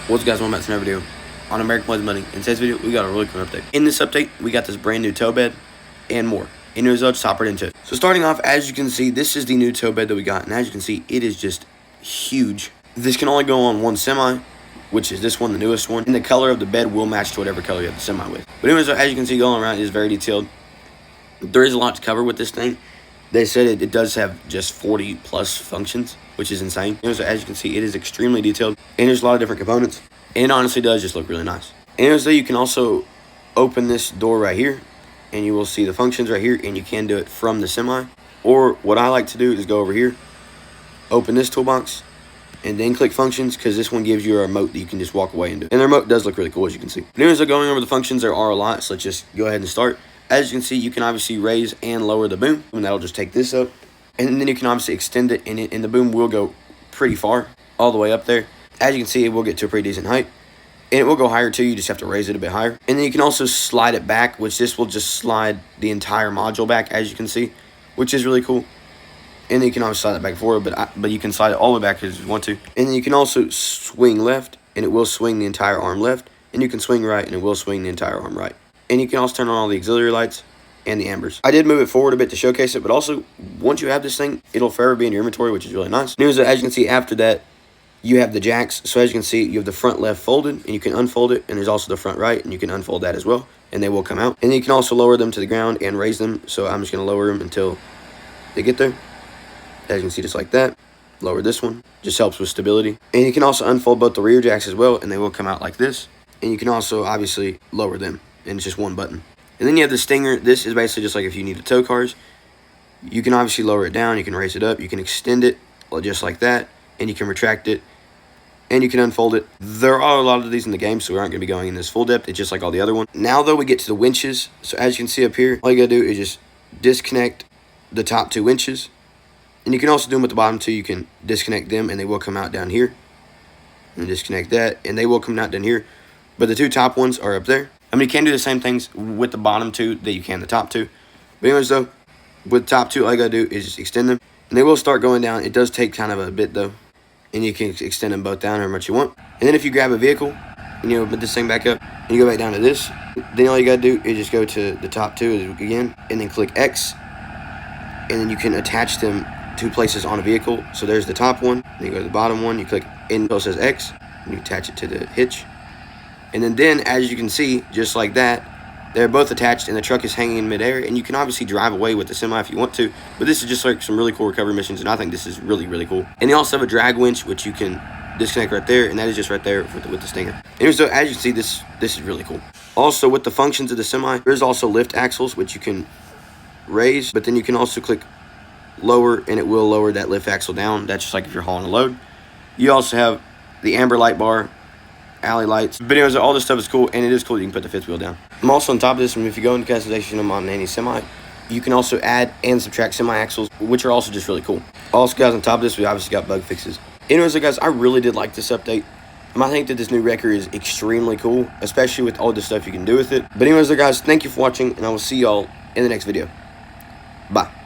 What's up guys, welcome back to another video on American Plays Money. In today's video, we got a really cool update. In this update, we got this brand new tow bed and more. Anyways, let's hop right into it. So starting off, as you can see, this is the new tow bed that we got. And as you can see, it is just huge. This can only go on one semi, which is this one, the newest one. And the color of the bed will match to whatever color you have the semi with. But anyways, as you can see, going around, it is very detailed. There is a lot to cover with this thing. They said it does have just 40 plus functions, which is insane. So as you can see, it is extremely detailed, and there's a lot of different components. And it honestly does just look really nice. And so you can also open this door right here, and you will see the functions right here, and you can do it from the semi. Or what I like to do is go over here, open this toolbox, and then click functions, because this one gives you a remote that you can just walk away and do. And the remote does look really cool, as you can see. Anyways, going over the functions, there are a lot, so let's just go ahead and start. As you can see, you can obviously raise and lower the boom, and that'll just take this up. And then you can obviously extend it, and the boom will go pretty far, all the way up there. As you can see, it will get to a pretty decent height. And it will go higher too, you just have to raise it a bit higher. And then you can also slide it back, which this will just slide the entire module back, as you can see, which is really cool. And then you can always slide it back forward, but you can slide it all the way back if you want to. And then you can also swing left, and it will swing the entire arm left. And you can swing right, and it will swing the entire arm right. And you can also turn on all the auxiliary lights and the ambers. I did move it forward a bit to showcase it, but also, once you have this thing, it'll forever be in your inventory, which is really nice. As you can see, after that, you have the jacks. So as you can see, you have the front left folded, and you can unfold it, and there's also the front right, and you can unfold that as well, and they will come out. And then you can also lower them to the ground and raise them, so I'm just going to lower them until they get there. As you can see, just like that. Lower this one. Just helps with stability. And you can also unfold both the rear jacks as well, and they will come out like this. And you can also, obviously, lower them. And it's just one button. And then you have the Stinger. This is basically just like if you need to tow cars. You can obviously lower it down, you can raise it up, you can extend it just like that, and you can retract it, and you can unfold it. There are a lot of these in the game, so we aren't going to be going in this full depth. It's just like all the other ones. Now though, we get to the winches. So as you can see up here, all you gotta do is just disconnect the top two winches, and you can also do them with the bottom two. You can disconnect them, and they will come out down here, and disconnect that, and they will come out down here. But the two top ones are up there. I mean, you can do the same things with the bottom two that you can the top two. But anyways, though, with the top two, all you got to do is just extend them. And they will start going down. It does take kind of a bit, though. And you can extend them both down however much you want. And then if you grab a vehicle, and you put this thing back up, and you go back down to this, then all you got to do is just go to the top two again, and then click X. And then you can attach them two places on a vehicle. So there's the top one. Then you go to the bottom one. You click in, it says X, and you attach it to the hitch. And then, as you can see, just like that, they're both attached, and the truck is hanging in midair. And you can obviously drive away with the semi if you want to, but this is just like some really cool recovery missions, and I think this is really, really cool. And they also have a drag winch, which you can disconnect right there, and that is just right there with the Stinger. And so, as you can see, this is really cool. Also, with the functions of the semi, there's also lift axles, which you can raise, but then you can also click lower, and it will lower that lift axle down. That's just like if you're hauling a load. You also have the amber light bar, alley lights. But anyways, all this stuff is cool, and it is cool you can put the fifth wheel down. I'm also on top of this, and if you go into customization on any semi, you can also add and subtract semi-axles, which are also just really cool. Also, guys, on top of this, we obviously got bug fixes. Anyways, guys, I really did like this update. I think that this new wrecker is extremely cool, especially with all the stuff you can do with it. But anyways, guys, thank you for watching, and I will see y'all in the next video. Bye.